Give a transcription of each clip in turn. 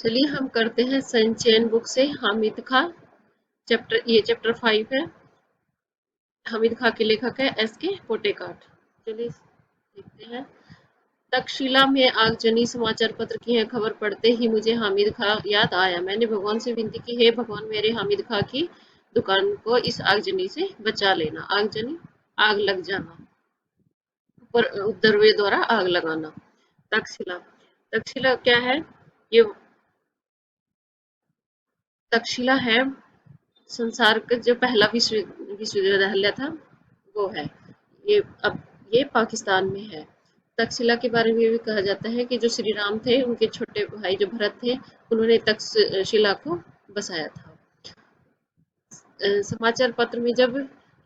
चलिए हम करते हैं सनचैन बुक से हामिद खां। चैप्टर 5 है। हामिद खां के लेखक है एस के पोटेकाट। चलिए देखते हैं। तक्षशिला में आगजनी समाचार पत्र की है खबर पढ़ते ही मुझे हामिद खां याद आया। मैंने भगवान से विनती की, हे भगवान, मेरे हामिद खां की दुकान को इस आगजनी से बचा लेना। आगजनी, आग लग जाना, ऊपर उपद्रवियों द्वारा आग लगाना। तक्षशिला, तक्षशिला क्या है? ये तक्षशिला है संसार का जो पहला विश्वविद्यालय था, वो है ये। अब ये पाकिस्तान में है। तक्षशिला के बारे में भी कहा जाता है कि जो श्री राम थे, उनके छोटे भाई जो भरत थे, उन्होंने तक्षशिला को बसाया था। समाचार पत्र में जब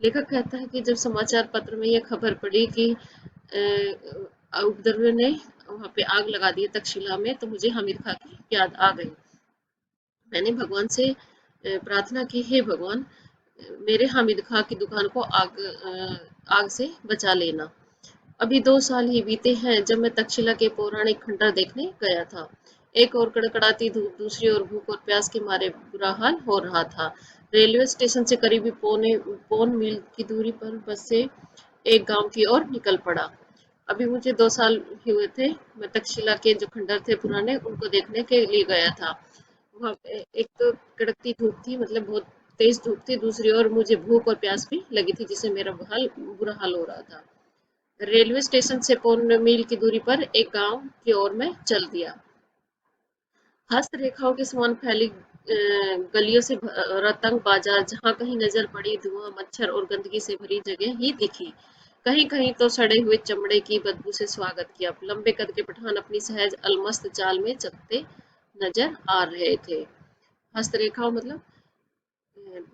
लेखक कहता है कि जब समाचार पत्र में यह खबर पड़ी कि उपद्रवियों ने वहां पे आग लगा दी तक्षशिला में, तो मुझे हामिद खां की याद आ गई। मैंने भगवान से प्रार्थना की, हे भगवान, मेरे हामिद खां की दुकान को आग से बचा लेना। अभी 2 साल ही बीते हैं जब मैं तक्षशिला के पौराणिक खंडर देखने गया था। एक और कड़कड़ाती धूप, दूसरी ओर भूख और प्यास के मारे बुरा हाल हो रहा था। रेलवे स्टेशन से करीबी पौन मील की दूरी पर बस से एक गांव की ओर निकल पड़ा। अभी मुझे 2 साल ही हुए थे। मैं तक्षशिला के जो खंडर थे पुराने, उनको देखने के लिए गया था। वहाँ पे एक तो कड़कती धूप थी, मतलब बहुत तेज धूप थी। दूसरी ओर मुझे भूख और प्यास भी लगी थी, जिससे मेरा बुरा हाल हो रहा था। रेलवे स्टेशन से पौन मील की दूरी पर एक गांव की ओर मैं चल दिया। हस्त रेखाओं के समान फैली गलियों से भरा तंग बाजार, जहां कहीं नजर पड़ी धुआं, मच्छर और गंदगी से भरी जगह ही दिखी। कहीं कहीं तो सड़े हुए चमड़े की बदबू से स्वागत किया। लंबे कद के पठान अपनी सहज अलमस्त चाल में चलते नजर आ रहे थे। हस्तरेखाओं मतलब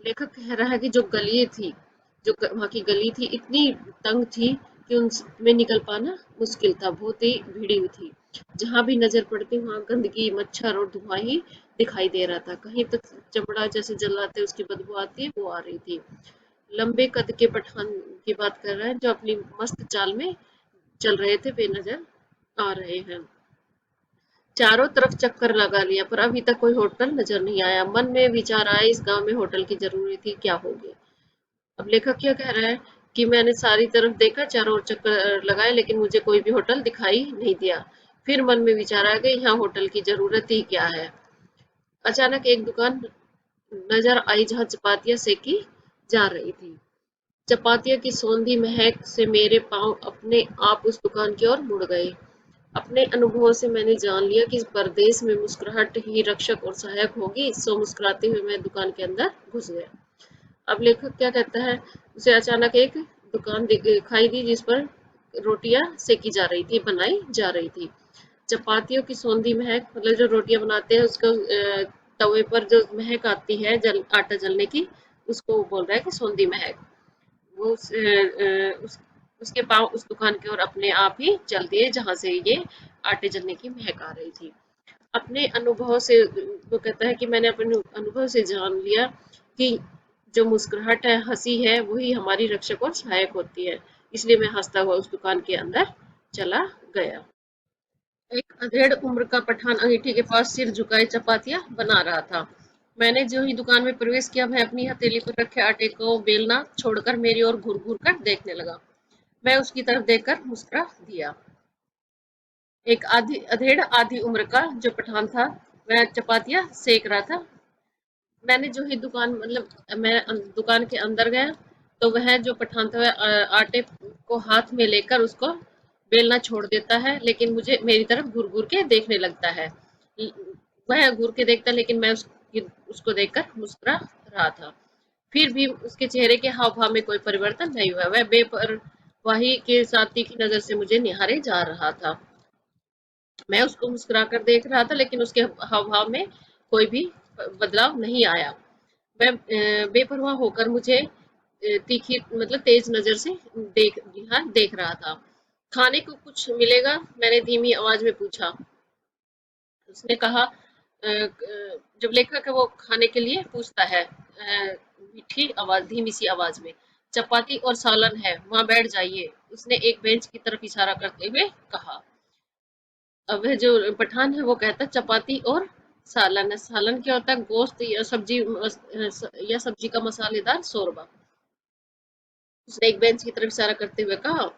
लेखक कह रहा है कि जो गली थी, जो वहाँ की गली थी, इतनी तंग थी कि उनमें निकल पाना मुश्किल था। बहुत ही भीड़ी हुई थी। जहां भी नजर पड़ती वहां गंदगी, मच्छर और धुआं ही दिखाई दे रहा था। कहीं तक चमड़ा जैसे जलाते उसकी बदबू आती है, वो आ रही थी। लंबे कद के पठान की बात कर रहे हैं, जो अपनी मस्त चाल में चल रहे थे, वे नजर आ रहे हैं। चारों तरफ चक्कर लगा लिया, पर अभी तक कोई होटल नजर नहीं आया। मन में विचार आया, इस गांव में होटल की जरूरत थी, क्या हो गया। अब लेखक क्या कह रहा है कि मैंने सारी तरफ देखा, चारों ओर चक्कर लगाए, लेकिन मुझे कोई भी होटल दिखाई नहीं दिया। फिर मन में विचार आ गया, यहाँ होटल की जरूरत ही क्या है। अचानक एक दुकान नजर आई जहाँ चपातियां सेकी जा रही थी। चपातियों की सौंधी महक से मेरे पांव अपने आप उस दुकान की ओर मुड़ गए। अपने अनुभवों से मैंने जान लिया कि इस परदेश में मुस्कुराहट ही रक्षक और सहायक होगी। सो मुस्कुराते हुए मैं दुकान के अंदर घुस गया। अब लेखक क्या कहता है, उसे अचानक एक दुकान दिखाई दी जिस पर रोटियां सेकी जा रही थी, बनाई जा रही थी। चपातियों की सौंधी महक, मतलब जो रोटियां बनाते हैं उसको तवे पर जो महक आती है आटा जलने की, उसको वो बोल रहा है कि सौंधी महक। वो उसके पाँव उस दुकान की ओर अपने आप ही चल दिए जहां से ये आटे जलने की महक आ रही थी। अपने अनुभव से वो कहता है कि मैंने अपने अनुभव से जान लिया कि जो मुस्कुराहट है, हंसी है, वही हमारी रक्षक और सहायक होती है। इसलिए मैं हंसता हुआ उस दुकान के अंदर चला गया। एक अधेड़ उम्र का पठान अंगीठी के पास सिर झुकाए चपातियां बना रहा था। मैंने जो ही दुकान में प्रवेश किया, वह अपनी हथेली पर रखे आटे को बेलना छोड़कर मेरी ओर घूर घूर कर देखने लगा। मैं उसकी तरफ देखकर मुस्कुरा दिया। एक अधेड़ आधी उम्र का जो पठान था, वह चपातियां सेक रहा था। मैंने जो ही दुकान मतलब मैं दुकान के अंदर गया, तो वह जो पठान था वह आटे को हाथ में लेकर उसको बेलना छोड़ देता है, लेकिन मुझे मेरी तरफ घूर घूर के देखने लगता है। वह घूर के देखता, लेकिन मैं उसको देखकर मुस्कुरा रहा था। फिर भी उसके चेहरे के हाव भाव में कोई परिवर्तन नहीं हुआ। वह बेपरवाही के साथ तीखी नजर से मुझे निहारे जा रहा था। मैं उसको मुस्कुराकर देख रहा था, लेकिन उसके हाव भाव में कोई भी बदलाव नहीं आया। वह बेपरवाह होकर मुझे तीखी मतलब तेज नजर से देख रहा था। खाने को कुछ मिलेगा? मैंने धीमी आवाज में पूछा। उसने कहा, जब लेखक है वो खाने के लिए पूछता है मीठी आवाज, धीमी सी आवाज में, चपाती और सालन है, वहां बैठ जाइए, उसने एक बेंच की तरफ इशारा करते हुए कहा। अब वह जो पठान है वो कहता, चपाती और सालन है। सालन क्या होता है? गोश्त या सब्जी या सब्जी का मसालेदार शोरबा। उसने एक बेंच की तरफ इशारा करते हुए कहा।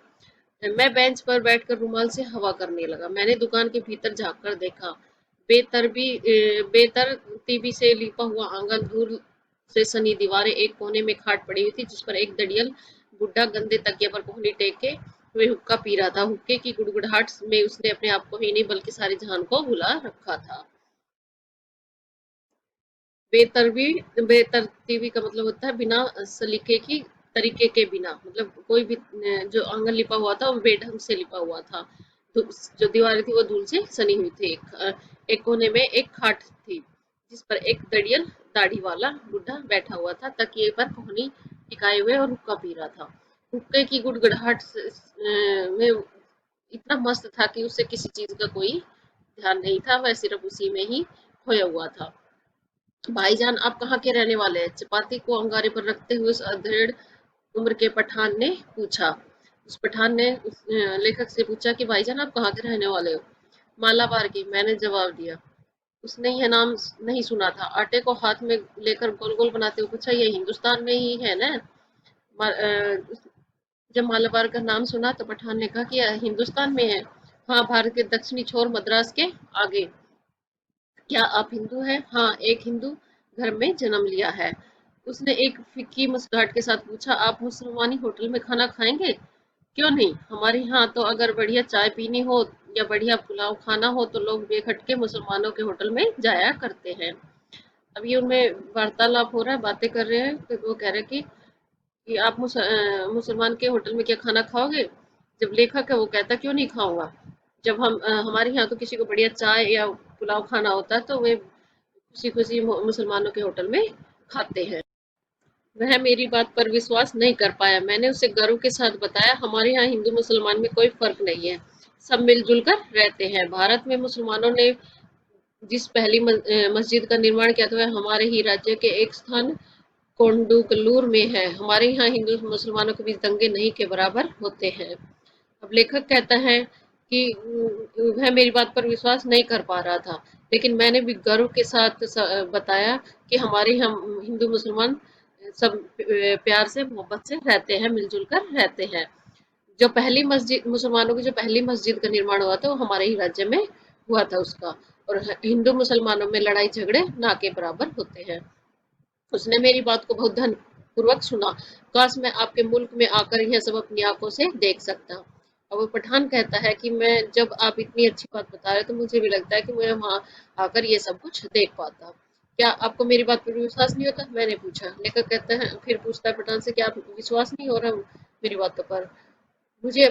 मैं बेंच पर बैठकर रुमाल से हवा करने लगा। मैंने दुकान के भीतर झांक कर देखा। बेतरतीबी से लिपा हुआ आंगन, दूर से सनी दीवारें, एक कोने में खाट पड़ी हुई थी जिस पर एक दड़ियल बुड्ढा गंदे तकिए पर कोहनी टेके हुए हुक्का पी रहा था। हुक्के की गुड़गुड़ाहट में उसने अपने आप को ही नहीं बल्कि सारी जहान को भुला रखा था। बेतरबी बेतरतीबी का मतलब होता है बिना सलीके की, तरीके के बिना, मतलब कोई भी जो आंगन लिपा हुआ था वो बेढंग से लिपा हुआ था। तो जो दीवारें थी वो धूल से सनी हुई थी। एक कोने में एक खाट थी जिस पर एक दड़ियल दाढ़ी वाला बुढ़ा बैठा हुआ था, तकिए पर कोहनी टिकाए हुए और हुक्का पी रहा था। हुक्के की गुड़गुड़ाहट में इतना मस्त था कि उसे किसी चीज का कोई ध्यान नहीं था, वह सिर्फ उसी में ही खोया हुआ था। भाईजान, आप कहाँ के रहने वाले हैं? चपाती को अंगारे पर रखते हुए उस अधेड़ उम्र के पठान ने पूछा। उस पठान ने लेखक से पूछा कि भाईजान, आप कहाँ के रहने वाले हो? मालाबार की, मैंने जवाब दिया। उसने यह नाम नहीं सुना था। आटे को हाथ में लेकर गोल गोल बनाते हुए पूछा, ये हिंदुस्तान में ही है ना? जब मालाबार का नाम सुना तो पठान ने कहा कि यह हिंदुस्तान में है। हाँ, भारत के दक्षिणी छोर, मद्रास के आगे। क्या आप हिंदू हैं? हाँ, एक हिंदू घर में जन्म लिया है। उसने एक फीकी मुस्कुराहट के साथ पूछा, आप मुसलमानी होटल में खाना खाएंगे? क्यों नहीं? हमारे यहाँ तो अगर बढ़िया चाय पीनी हो या बढ़िया पुलाव खाना हो तो लोग बेखटके मुसलमानों के होटल में जाया करते हैं। अब ये उनमें वार्तालाप हो रहा है, बातें कर रहे हैं, तो वो कह रहे हैं कि आप मुसलमान के होटल में क्या खाना खाओगे? जब लेखक है वो कहता क्यों नहीं खाऊंगा। जब हमारे यहाँ तो किसी को बढ़िया चाय या पुलाव खाना होता है तो वे खुशी खुशी मुसलमानों के होटल में खाते हैं। वह मेरी बात पर विश्वास नहीं कर पाया। मैंने उसे गर्व के साथ बताया, हमारे यहाँ हिंदू मुसलमान में कोई फर्क नहीं है, सब मिलजुल कर रहते हैं। भारत में मुसलमानों ने जिस पहली मस्जिद का निर्माण किया था वह हमारे ही राज्य के एक स्थान कोंडुकल्लूर में है। हमारे यहाँ हिंदू मुसलमानों के बीच दंगे नहीं के बराबर होते हैं। अब लेखक कहता है कि वह मेरी बात पर विश्वास नहीं कर पा रहा था, लेकिन मैंने भी गर्व के साथ बताया कि हमारे हम हिंदू मुसलमान सब प्यार से मोहब्बत से रहते हैं, मिलजुल कर रहते हैं। जो पहली मस्जिद, मुसलमानों की जो पहली मस्जिद का निर्माण हुआ था वो हमारे ही राज्य में हुआ था उसका। और हिंदू मुसलमानों में लड़ाई झगड़े ना के बराबर होते हैं। उसने मेरी बात को बहुत ध्यान पूर्वक सुना। काश मैं आपके मुल्क में आकर यह सब अपनी आंखों से देख सकता। और वो पठान कहता है कि मैं, जब आप इतनी अच्छी बात बता रहे तो मुझे भी लगता है कि मैं वहां आकर ये सब कुछ देख पाता। क्या आपको मेरी बात पर विश्वास नहीं होता? मैंने पूछा। लेखक कहता है, फिर पूछता है पठान से, क्या आप विश्वास नहीं हो रहा मेरी बातों पर? मुझे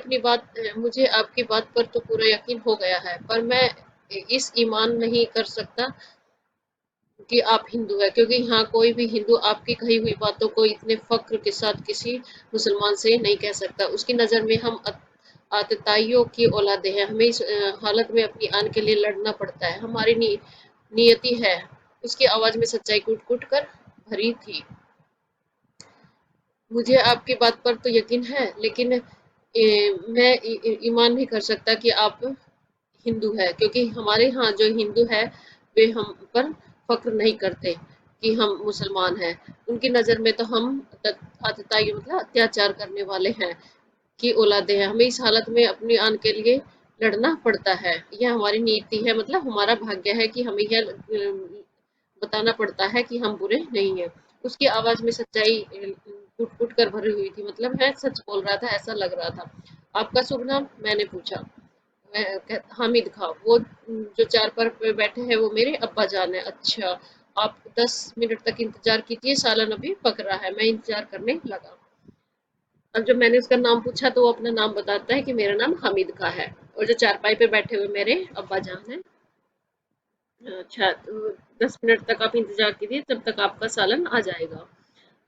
आपकी बात पर तो पूरा यकीन हो गया है, पर मैं इस ईमान नहीं कर सकता कि आप हिंदू है, क्योंकि यहाँ कोई भी हिंदू आपकी कही हुई बातों को इतने फक्र के साथ किसी मुसलमान से नहीं कह सकता। उसकी नजर में हम आतताइयों की औलादे हैं। हमें इस हालत में अपनी आन के लिए लड़ना पड़ता है, हमारी नियति है। उसकी आवाज में सच्चाई कूट कूट कर भरी थी। मुझे आपकी बात पर तो यकीन है, लेकिन मैं ईमान नहीं कर सकता कि आप हिंदू है, क्योंकि हमारे यहाँ जो हिंदू है वे हम पर फक्र नहीं करते कि हम मुसलमान हैं। उनकी नजर में तो हम आतताई मतलब अत्याचार करने वाले हैं की औलादे हैं। हमें इस हालत में अपनी आन के लिए लड़ना पड़ता है। यह हमारी नीति है, मतलब हमारा भाग्य है कि हमें यह बताना पड़ता है कि हम बुरे नहीं हैं। उसकी आवाज में सच्चाई कूट कूट कर भरी हुई थी, मतलब है सच बोल रहा था ऐसा लग रहा था। आपका शुभ नाम? मैंने पूछा। हामिद खां। वो जो चार पर बैठे हैं वो मेरे अब्बा जान है। अच्छा, आप 10 मिनट तक इंतजार कीजिए, सालन अभी पक रहा है। मैं इंतजार करने लगा। अब जब मैंने उसका नाम पूछा तो वो अपना नाम बताता है कि मेरा नाम हामिद खां है, और जो चारपाई पे बैठे हुए मेरे अब्बा जान है। अच्छा, तो 10 मिनट तक आप इंतजार कीजिए, तब तक आपका सालन आ जाएगा।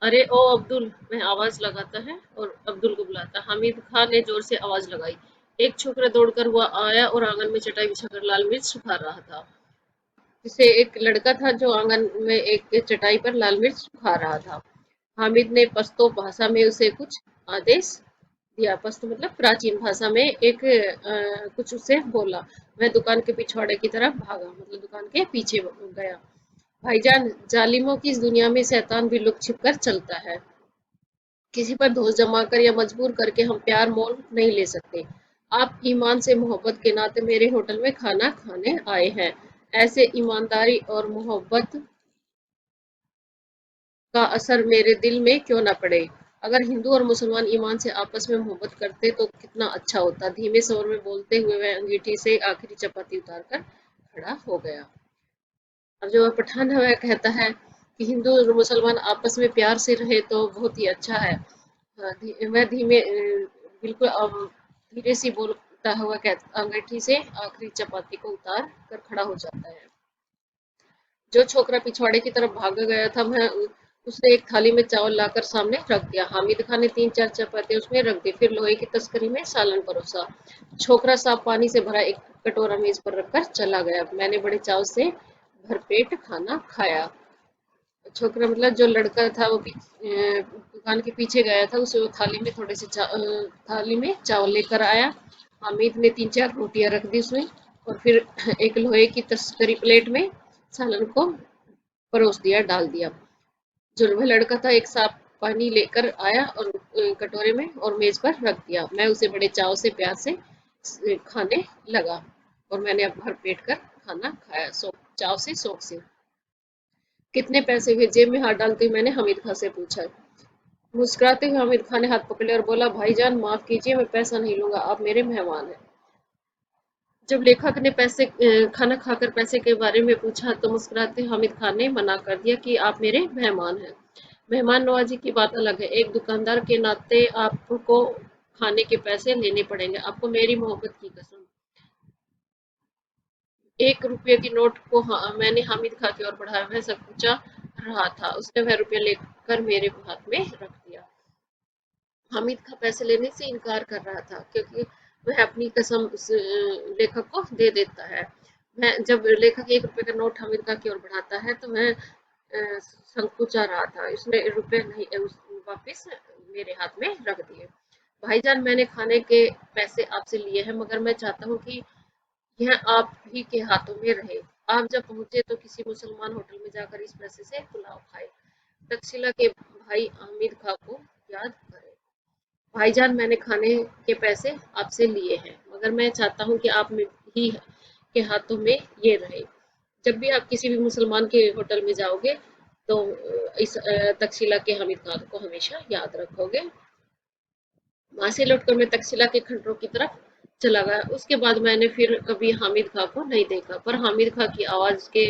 अरे ओ अब्दुल, वह आवाज लगाता है और अब्दुल को बुलाता। हामिद खान ने जोर से आवाज लगाई। एक छोकरा दौड़कर हुआ आया और आंगन में चटाई बिछाकर लाल मिर्च सुखा रहा था। जिसे एक लड़का था जो आंगन में एक चटाई पर लाल मिर्च सुखा रहा था। हामिद ने पश्तो भाषा में उसे कुछ आदेश दिया। पस्त मतलब प्राचीन भाषा में एक कुछ उससे बोला। वह दुकान के पिछवाड़े की तरफ भागा, मतलब दुकान के पीछे गया। भाईजान, जालिमों की इस दुनिया में शैतान भी लुक छिप कर चलता है। किसी पर दोष जमाकर या मजबूर करके हम प्यार मोल नहीं ले सकते। आप ईमान से मोहब्बत के नाते मेरे होटल में खाना खाने आए हैं। ऐसे ईमानदारी और मोहब्बत का असर मेरे दिल में क्यों न पड़े। अगर हिंदू और मुसलमान ईमान से आपस में मोहब्बत करते तो कितना अच्छा होता। धीमे स्वर में बोलते हुए वह अंगीठी से आखिरी चपाती उतारकर खड़ा हो गया। और जो पठान है वह कहता है कि हिंदू और मुसलमान आपस में प्यार से रहे तो बहुत ही अच्छा है। हाँ, वह धीमे बिल्कुल धीरे से बोलता हुआ कहता, अंगीठी से आखिरी चपाती को उतार कर खड़ा हो जाता है। जो छोकरा पिछवाड़े की तरफ भागा गया था, वह उसने एक थाली में चावल लाकर सामने रख दिया। हामिद खान ने 3-4 चपाती उसमें रख दी, फिर लोहे की तस्करी में सालन परोसा। छोकरा साफ पानी से भरा एक कटोरा मेज पर रखकर चला गया। मैंने बड़े चाव से भरपेट खाना खाया। छोकरा मतलब जो लड़का था वो दुकान के पीछे गया था, उसे वो थाली में थाली में चावल लेकर आया। हामिद ने 3-4 रोटियां रख दी उसमें, और फिर एक लोहे की तस्करी प्लेट में सालन को परोस दिया, डाल दिया। जो वह लड़का था एक साफ पानी लेकर आया और कटोरे में और मेज पर रख दिया। मैं उसे बड़े चाव से प्यार से खाने लगा, और मैंने अब भर पेट कर खाना खाया, चाव से शौक से। कितने पैसे हुए? जेब में हाथ डालते हुए मैंने हामिद खां से पूछा। मुस्कुराते हुए हामिद खां ने हाथ पकड़े और बोला, भाईजान माफ कीजिए, मैं पैसा नहीं लूंगा, आप मेरे मेहमान हैं। जब लेखक ने खाना खाकर पैसे के बारे में पूछा तो मुस्कुराते हामिद खान ने मना कर दिया कि आप मेरे मेहमान हैं। मेहमान नवाजी की बात अलग है, एक दुकानदार के नाते आपको खाने के पैसे लेने पड़ेंगे। आपको मेरी मोहब्बत की कसम। 1 रुपये की नोट को मैंने हामिद खां की ओर बढ़ाया। वह सकुचा रहा था। उसने वह रुपया लेकर मेरे हाथ में रख दिया। हामिद खां पैसे लेने से इनकार कर रहा था, क्योंकि वह अपनी कसम उस लेखक को दे देता है। मैं जब लेखक 1 रुपये का नोट हामिद खां की ओर बढ़ाता है तो वह संकुचा रहा था। उसने रुपये नहीं वापिस मेरे हाथ में रख दिए। भाईजान, मैंने खाने के पैसे आपसे लिए हैं, मगर मैं चाहता हूँ कि यह आप ही के हाथों में रहे। आप जब पहुंचे तो किसी मुसलमान होटल में जाकर इस पैसे से पुलाव खाए। तक्षशिला के भाई हामिद खां को याद करें। भाईजान, मैंने खाने के पैसे आपसे लिए हैं, मगर मैं चाहता हूँ कि आप ही के हाथों में ये रहे। जब भी आप किसी भी मुसलमान के होटल में जाओगे तो इस तक्षशिला के हामिद खान को हमेशा याद रखोगे। वहां से लौटकर मैं तक्षशिला के खंडरों की तरफ चला गया। उसके बाद मैंने फिर कभी हामिद खां को नहीं देखा, पर हामिद खां की आवाज के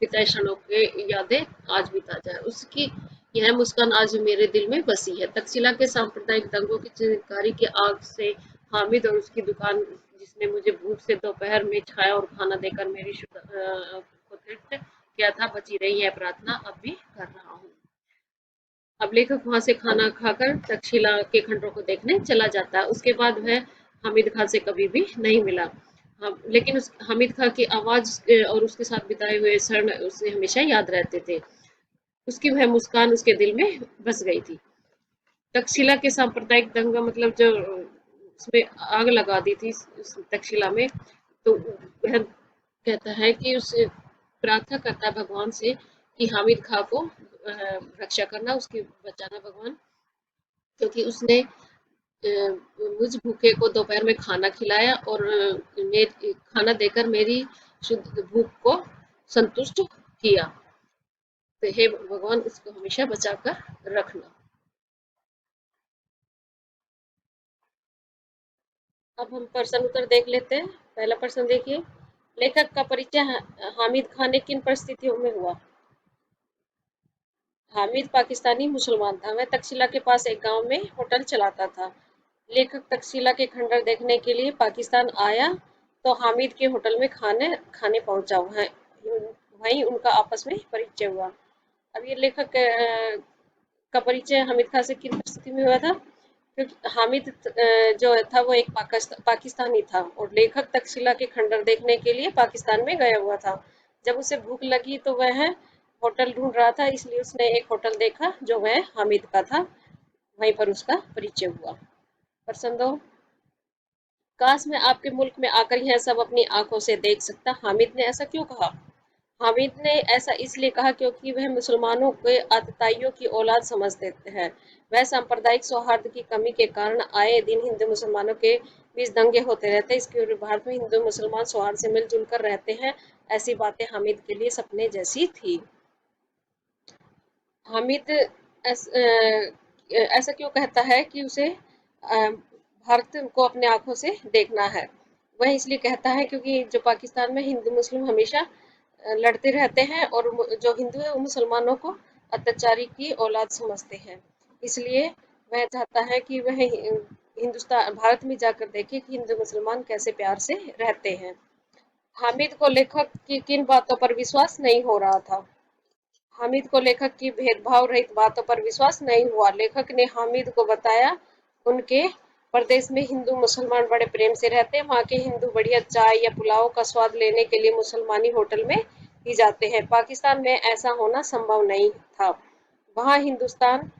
पिता क्षणों के यादें आज भी ताजा है। उसकी यह मुस्कान आज मेरे दिल में बसी है। तक्षशिला के सांप्रदायिक दंगों की चिंगारी की आग से हामिद और उसकी दुकान, जिसने मुझे भूख से दोपहर में छाया और खाना देकर मेरी को तृप्त किया था, बची रही है प्रार्थना अब भी कर रहा हूँ। अब लेखक वहां से खाना खाकर तक्षशिला के खंडरों को देखने चला जाता है। उसके बाद वह हामिद खां से कभी भी नहीं मिला। लेकिन उस हामिद खां की आवाज और उसके साथ बिताए हुए क्षण उसे हमेशा याद रहते थे। उसकी वह मुस्कान उसके दिल में बस गई थी। तक्षशिला के सांप्रदायिक दंगा मतलब जो उसमें आग लगा दी थी उस तक्षशिला में, तो वह कहता है कि उस प्रार्थना करता है भगवान से कि हामिद खां को रक्षा करना, उसकी बचाना भगवान, क्योंकि उसने मुझ भूखे को दोपहर में खाना खिलाया और खाना देकर मेरी शुद्ध भूख को संतुष्ट किया। तो हे भगवान, उसको हमेशा बचा कर रखना। अब हम प्रश्न उत्तर देख लेते हैं। पहला प्रश्न देखिए, लेखक का परिचय हामिद खान ने किन परिस्थितियों में हुआ? हामिद पाकिस्तानी मुसलमान था। वह तक्षशिला के पास एक गांव में होटल चलाता था। लेखक तक्षशिला के खंडर देखने के लिए पाकिस्तान आया तो हामिद के होटल में खाने खाने पहुंचा। वहीं उनका आपस में परिचय हुआ। अब ये लेखक का परिचय हामिद खान से किन परिस्थिति में हुआ था? क्योंकि हामिद जो था वो एक पाकिस्तानी था और लेखक तक्षशिला के खंडर देखने के लिए पाकिस्तान में गया हुआ था। जब उसे भूख लगी तो वह होटल ढूंढ रहा था, इसलिए उसने एक होटल देखा जो वह हामिद का था। वहीं पर उसका परिचय हुआ। पसंद हो। काश मैं आपके मुल्क में आकर यह सब अपनी आंखों से देख सकता। हामिद ने ऐसा क्यों कहा? हामिद ने ऐसा इसलिए कहा क्योंकि वह मुसलमानों के आतताइयों की औलाद समझते हैं। वह सांप्रदायिक सौहार्द की कमी के कारण आए दिन हिंदू मुसलमानों के बीच दंगे होते रहते। इसके विपरीत भारत में हिंदू मुसलमान सौहार्द से मिलजुल कर रहते हैं। ऐसी बातें हामिद के लिए सपने जैसी थी। हामिद ऐसा क्यों कहता है कि उसे भारत को अपने आंखों से देखना है? वह इसलिए कहता है क्योंकि जो पाकिस्तान में हिंदू मुस्लिम हमेशा लड़ते रहते हैं और जो हिंदू है वो मुसलमानों को अत्याचारी की औलाद समझते हैं। इसलिए वह चाहता है कि वह हिंदुस्तान भारत में जाकर देखे कि हिंदू मुसलमान कैसे प्यार से रहते हैं। हामिद को लेखक की किन बातों पर विश्वास नहीं हो रहा था? हामिद को लेखक की भेदभाव रहित बातों पर विश्वास नहीं हुआ। लेखक ने हामिद को बताया उनके प्रदेश में हिंदू मुसलमान बड़े प्रेम से रहते हैं। वहाँ के हिंदू बढ़िया चाय या पुलाव का स्वाद लेने के लिए मुसलमानी होटल में ही जाते हैं। पाकिस्तान में ऐसा होना संभव नहीं था। वहाँ हिंदुस्तान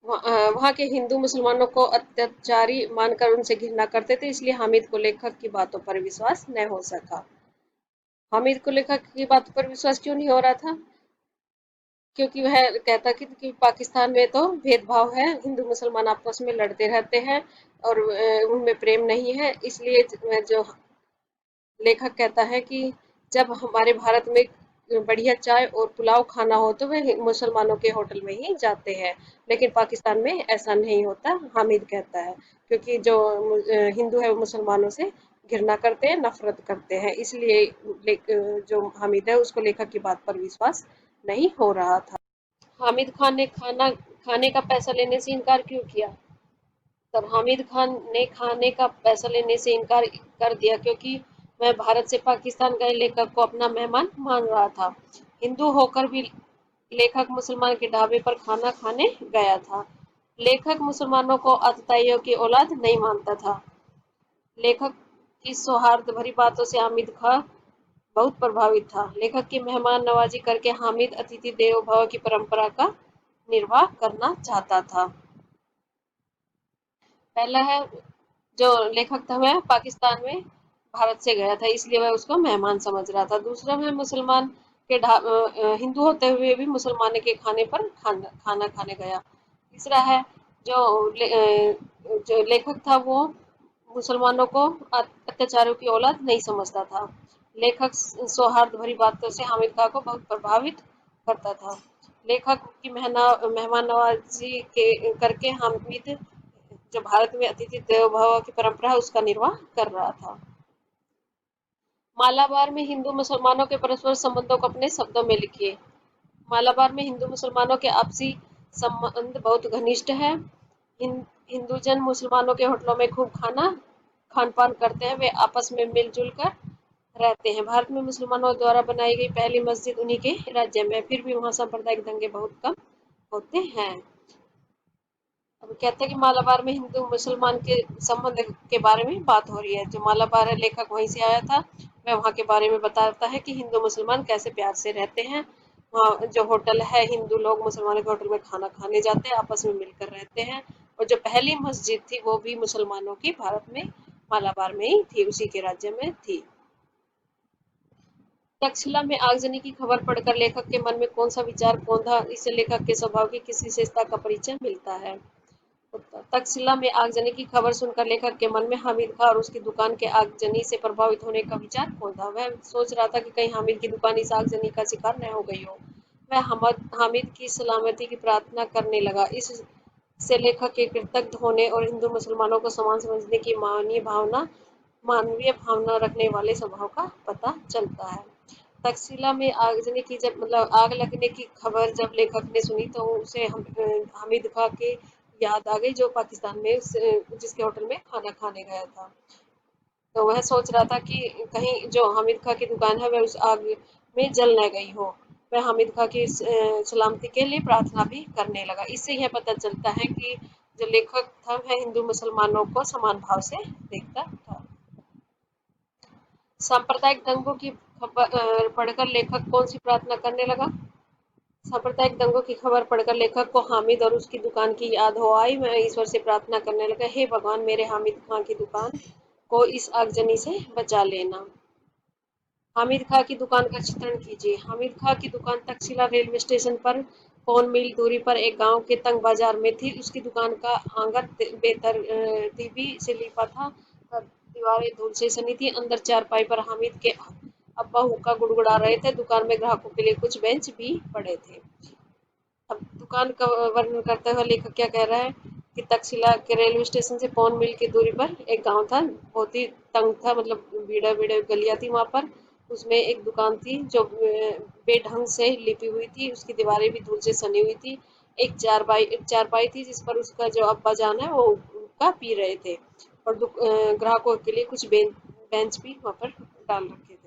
वहाँ के हिंदू मुसलमानों को अत्याचारी मानकर उनसे घृणा करते थे। इसलिए हामिद को लेखक की बातों पर विश्वास न हो सका। हामिद को लेखक की बातों पर विश्वास क्यों नहीं हो रहा था? क्योंकि वह कहता कि पाकिस्तान में तो भेदभाव है, हिंदू मुसलमान आपस में लड़ते रहते हैं और उनमें प्रेम नहीं है। इसलिए जो लेखक कहता है कि जब हमारे भारत में बढ़िया चाय और पुलाव खाना हो तो वह मुसलमानों के होटल में ही जाते हैं, लेकिन पाकिस्तान में ऐसा नहीं होता। हामिद कहता है क्योंकि जो हिंदू है वो मुसलमानों से घृणा करते हैं, नफरत करते हैं। इसलिए जो हामिद है उसको लेखक की बात पर विश्वास नहीं हो रहा था। हामिद खान ने खाना खाने का पैसा लेने से इनकार क्यों किया? तब हामिद खान ने खाने का पैसा लेने से इनकार कर दिया क्योंकि वह भारत से पाकिस्तान गए लेखक को अपना मेहमान मान रहा था। हिंदू होकर भी लेखक मुसलमान के ढाबे पर खाना खाने गया था। लेखक मुसलमानों को आतताइयों की औलाद नहीं मानता था। लेखक की सौहार्द भरी बातों से हामिद खां बहुत प्रभावित था। लेखक की मेहमान नवाजी करके हामिद अतिथि देवो भव की परंपरा का निर्वाह करना चाहता था। पहला है जो लेखक था वह पाकिस्तान में भारत से गया था इसलिए वह उसको मेहमान समझ रहा था। दूसरा वह मुसलमान के हिंदू होते हुए भी मुसलमान के खाने पर खाना खाने गया। तीसरा है जो जो लेखक था वो मुसलमानों को अत्याचारों की औलाद नहीं समझता था। लेखक सौहार्द भरी बातों से हामिद खां को बहुत प्रभावित करता था। लेखक की मेहमान नवाजी के करके हामिद जो भारत में अतिथि देवो भव की परंपरा है उसका निर्वाह कर रहा था। मालाबार में हिंदू मुसलमानों के परस्पर संबंधों को अपने शब्दों में लिखिए। मालाबार में हिंदू मुसलमानों के आपसी संबंध बहुत घनिष्ठ है। हिंदूजन मुसलमानों के होटलों में खूब खान पान करते हैं। वे आपस में मिलजुल कर रहते हैं। भारत में मुसलमानों द्वारा बनाई गई पहली मस्जिद उन्हीं के राज्य में, फिर भी वहाँ सांप्रदायिक दंगे बहुत कम होते हैं। अब कहते हैं कि मालाबार में हिंदू मुसलमान के संबंध के बारे में बात हो रही है। जो मालाबार है लेखक वहीं से आया था, वह वहाँ के बारे में बताता है कि हिंदू मुसलमान कैसे प्यार से रहते हैं। वहाँ जो होटल है हिंदू लोग मुसलमानों के होटल में खाना खाने जाते हैं, आपस में मिलकर रहते हैं। और जो पहली मस्जिद थी वो भी मुसलमानों की भारत में मालाबार में ही थी, उसी के राज्य में थी। तक्षशिला में आगजनी की खबर पढ़कर लेखक के मन में कौन सा विचार कौंधा? इससे लेखक के स्वभाव की किस विशेषता का परिचय मिलता है? तक्षशिला में आगजनी की खबर सुनकर लेखक के मन में हामिद खां और उसकी दुकान के आगजनी से प्रभावित होने का विचार कौंधा। वह सोच रहा था कि कहीं हामिद की दुकान इस आगजनी का शिकार न हो गई हो। वह हामिद की सलामती की प्रार्थना करने लगा। इससे लेखक के कृतज्ञ होने और हिंदू मुसलमानों को समान समझने की मानवीय भावना रखने वाले स्वभाव का पता चलता है। तक्षशिला में आगजनी की जब आग लगने की खबर जब लेखक ने सुनी तो उसे हामिद खां के याद आ गई जो पाकिस्तान में जिसके होटल में खाना खाने गया था। तो वह सोच रहा था कि कहीं जो हामिद खां की दुकान है वह उस आग में जल न गई हो। वह हामिद खां की सलामती के लिए प्रार्थना भी करने लगा। इससे यह पता चलता है कि जो लेखक था वह हिंदू मुसलमानों को समान भाव से देखता था। सांप्रदायिक दंगों की खबर पढ़कर लेखक कौन सी प्रार्थना करने लगा? सांप्रदायिक दंगों की खबर पढ़कर लेखक को हामिद और उसकी दुकान की याद हो आई। मैं ईश्वर से प्रार्थना करने लगा, हे भगवान, मेरे हामिद खां की दुकान को इस आगजनी से बचा लेना। हामिद खां की दुकान का चित्रण कीजिए। हामिद खां की दुकान तक्षशिला रेलवे स्टेशन पर पौन मील दूरी पर एक गांव के तंग बाजार में थी। उसकी दुकान का आंगन बेतरतीबी से लिपा था, दीवारें धूल से सनी थी। अंदर चारपाई पर हामिद के अब्बा हुक्का गुड़गुड़ा रहे थे। दुकान में ग्राहकों के लिए कुछ बेंच भी पड़े थे। अब दुकान का वर्णन करते हुए लेखक क्या कह रहा है कि तक्षशिला के रेलवे स्टेशन से पौन मील की दूरी पर एक गांव था, बहुत ही तंग था, मतलब भीड़े भीड़े गलियां थी वहां पर। उसमें एक दुकान थी जो बेढंग से लिपी हुई थी, उसकी दीवारें भी धूल से सनी हुई थी। एक चारपाई थी जिस पर उसका जो अब्बा जान है वो हुक्का पी रहे थे, और ग्राहकों के लिए कुछ बेंच भी वहां पर डाल रखे थे।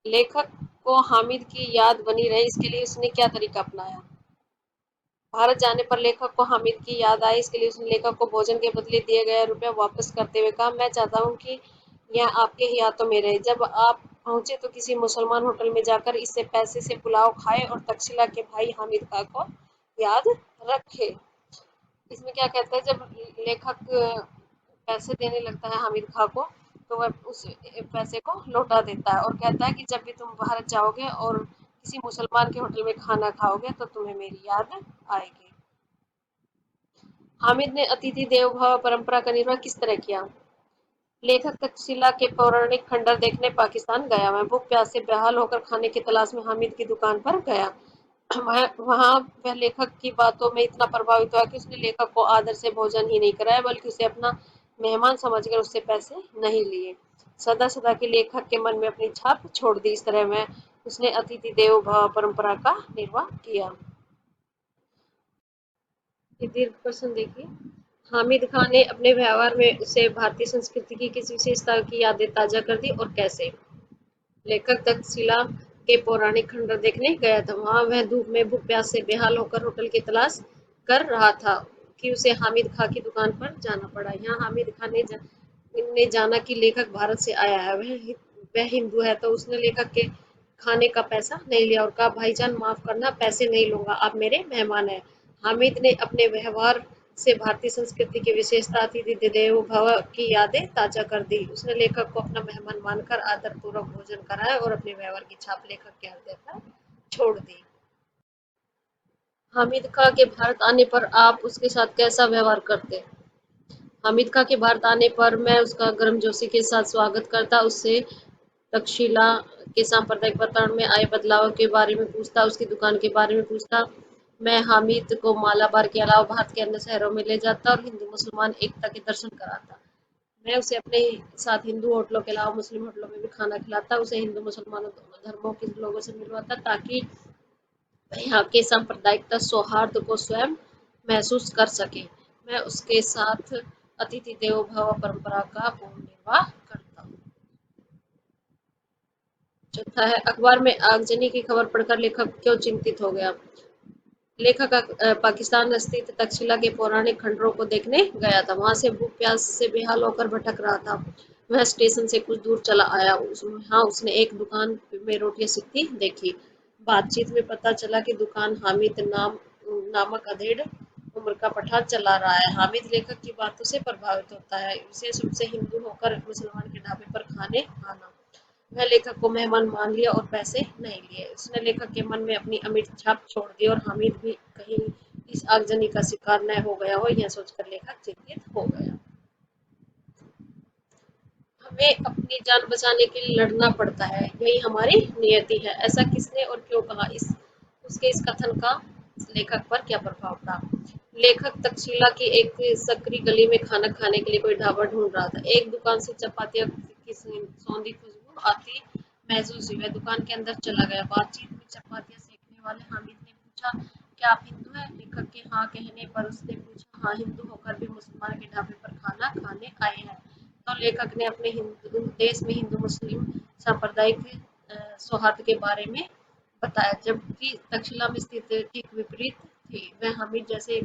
लेखक को हामिद की याद बनी रहे, इसके लिए उसने क्या तरीका अपनाया? भारत जाने पर लेखक को हामिद की याद आई, इसके लिए उसने लेखक को भोजन के बदले दिए गए रुपए वापस करते हुए कहा, मैं चाहता हूँ कि यह आपके ही हाथों में रहे। जब आप पहुंचे तो किसी मुसलमान होटल में जाकर इससे पैसे से पुलाव खाए और तक्षशिला के भाई हामिद खां को याद रखे। इसमें क्या कहता है, जब लेखक पैसे देने लगता है हामिद खां को, तो वह उस पैसे को लौटा देता है और कहता है कि जब भी तुम भारत जाओगे और किसी मुसलमान के होटल में खाना खाओगे तो तुम्हें मेरी याद आएगी। हामिद ने अतिथि देवो भव परंपरा का निर्वाह किस तरह किया? लेखक तक्षशिला के पौराणिक खंडर देखने पाकिस्तान गया। मैं भूख प्यास से बेहाल होकर खाने की तलाश में हामिद की दुकान पर गया। वहां वह लेखक की बातों में इतना प्रभावित हुआ कि उसने लेखक को आदर से भोजन ही नहीं कराया, बल्कि उसे अपना मेहमान समझकर उससे पैसे नहीं लिए। सदा सदा के लेखक के मन में अपनी छाप छोड़ दी। इस तरह में उसने अतिथि देवो भव परंपरा का निर्वाह किया। ये दीर्घ प्रश्न देखिए। हामिद खान ने अपने व्यवहार में उसे भारतीय संस्कृति की किस विशेषता की यादें ताजा कर दी और कैसे? लेखक तक्षशिला के पौराणिक खंडर देखने गया था। वहां वह धूप में भूख प्यास से बेहाल होकर होटल की तलाश कर रहा था कि उसे हामिद खां की दुकान पर जाना पड़ा। यहाँ हामिद खान ने जाना कि लेखक भारत से आया है, वह हिंदू है, तो उसने लेखक के खाने का पैसा नहीं लिया और कहा, भाईजान माफ करना, पैसे नहीं लूंगा, आप मेरे मेहमान हैं। हामिद ने अपने व्यवहार से भारतीय संस्कृति की विशेषता अतिथि देवो भव की यादें ताजा कर दी। उसने लेखक को अपना मेहमान मानकर आदर पूर्वक भोजन कराया और अपने व्यवहार की छाप लेखक के हृदय पर छोड़ दी। हामिद खां के भारत आने पर आप उसके साथ कैसा व्यवहार करते? हामिद खां के भारत आने पर मैं उसका गर्मजोशी के साथ स्वागत करता, उससे तक्षशिला के सांप्रदायिक वातावरण में आए बदलाव के बारे में पूछता, उसकी दुकान के बारे में पूछता। मैं हामिद को मालाबार के अलावा भारत के अन्य शहरों में ले जाता और हिंदू मुसलमान एकता के दर्शन कराता। मैं उसे अपने साथ हिंदू होटलों के अलावा मुस्लिम होटलों में भी खाना खिलाता, उसे हिंदू मुसलमानों दोनों धर्मों के लोगों से मिलवाता, ताकि वह यहाँ के सांप्रदायिकता सौहार्द को स्वयं महसूस कर सके। मैं उसके साथ अतिथि देवो भव परंपरा का पूर्ण निर्वाह करता हूँ। चौथा है, अखबार में आगजनी की खबर पढ़कर लेखक क्यों चिंतित हो गया? लेखक पाकिस्तान स्थित तक्षशिला के पौराणिक खंडरों को देखने गया था। वहां से भूख प्यास से बेहाल होकर भटक रहा था। वह स्टेशन से कुछ दूर चला आया। हाँ, उसने एक दुकान में रोटियां सिकती देखी। बातचीत में पता चला कि दुकान हामिद नामक अधेड़ उम्र का पठान चला रहा है। हामिद लेखक की बातों से प्रभावित होता है, विशेष रूप से हिंदू होकर मुसलमान के ढाबे पर खाने आना। वह लेखक को मेहमान मान लिया और पैसे नहीं लिए। उसने लेखक के मन में अपनी अमिट छाप छोड़ दी और हामिद भी कहीं इस आगजनी का शिकार न हो गया हो, यह सोचकर लेखक चिंतित हो गया। हमें अपनी जान बचाने के लिए लड़ना पड़ता है, यही हमारी नियति है, ऐसा किसने और क्यों कहा? उसके इस कथन का लेखक पर क्या प्रभाव पड़ा? लेखक तक्षशिला की एक सकरी गली में खाना खाने के लिए कोई ढाबा ढूंढ रहा था। एक दुकान से चपातियां की सौंधी खुशबू आती महसूस हुई। वह दुकान के अंदर चला गया। बातचीत में चपातियां सेकने वाले हामिद ने पूछा, क्या आप हिंदू हैं? लेखक के हाँ कहने पर उसने पूछा, हाँ, हिंदू होकर भी मुसलमान के ढाबे पर खाना खाने आए हैं। तो लेखक ने अपने हिंदू देश में हिंदू मुस्लिम सांप्रदायिक सौहार्द के बारे में बताया, जबकि तक्षशिला में स्थिति ठीक विपरीत थी। वह हामिद जैसे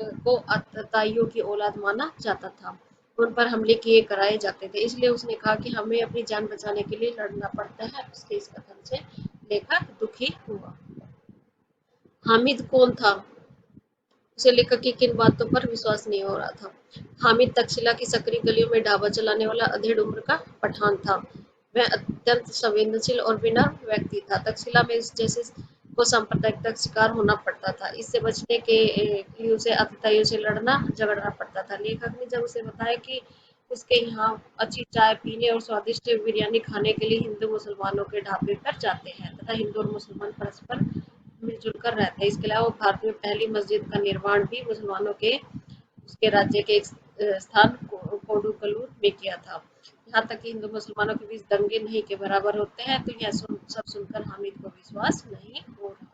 को अताइयों की औलाद माना जाता था। उन पर हमले किए कराए जाते थे। इसलिए उसने कहा कि हमें अपनी जान बचाने के लिए लड़ना पड़ता है। उसके इस कथन से लेखक दुखी हुआ। हामिद कौन था? उसे लेखक की किन बातों पर विश्वास नहीं हो रहा था? हामिद तक्षशिला की सकरी गलियों में ढाबा चलाने वाला अधेड़ उम्र का पठान था। वह अत्यंत संवेदनशील और विनम्र व्यक्ति था। तक्षशिला में इस जैसे को सांप्रदायिकता का शिकार होना पड़ता था। इससे बचने के लिए उसे आतताइयों से लड़ना झगड़ना पड़ता था। लेखक ने जब उसे बताया कि उसके यहाँ अच्छी चाय पीने और स्वादिष्ट बिरयानी खाने के लिए हिंदू मुसलमानों के ढाबे पर जाते हैं तथा हिंदू और मुसलमान परस्पर मिलजुल कर रहते हैं। इसके अलावा भारत में पहली मस्जिद का निर्माण भी मुसलमानों के उसके राज्य के एक स्थान कोडुकलूर में किया था। यहाँ तक कि हिंदू मुसलमानों के बीच दंगे नहीं के बराबर होते हैं, तो यह सब सुनकर हामिद को विश्वास नहीं हो रहा।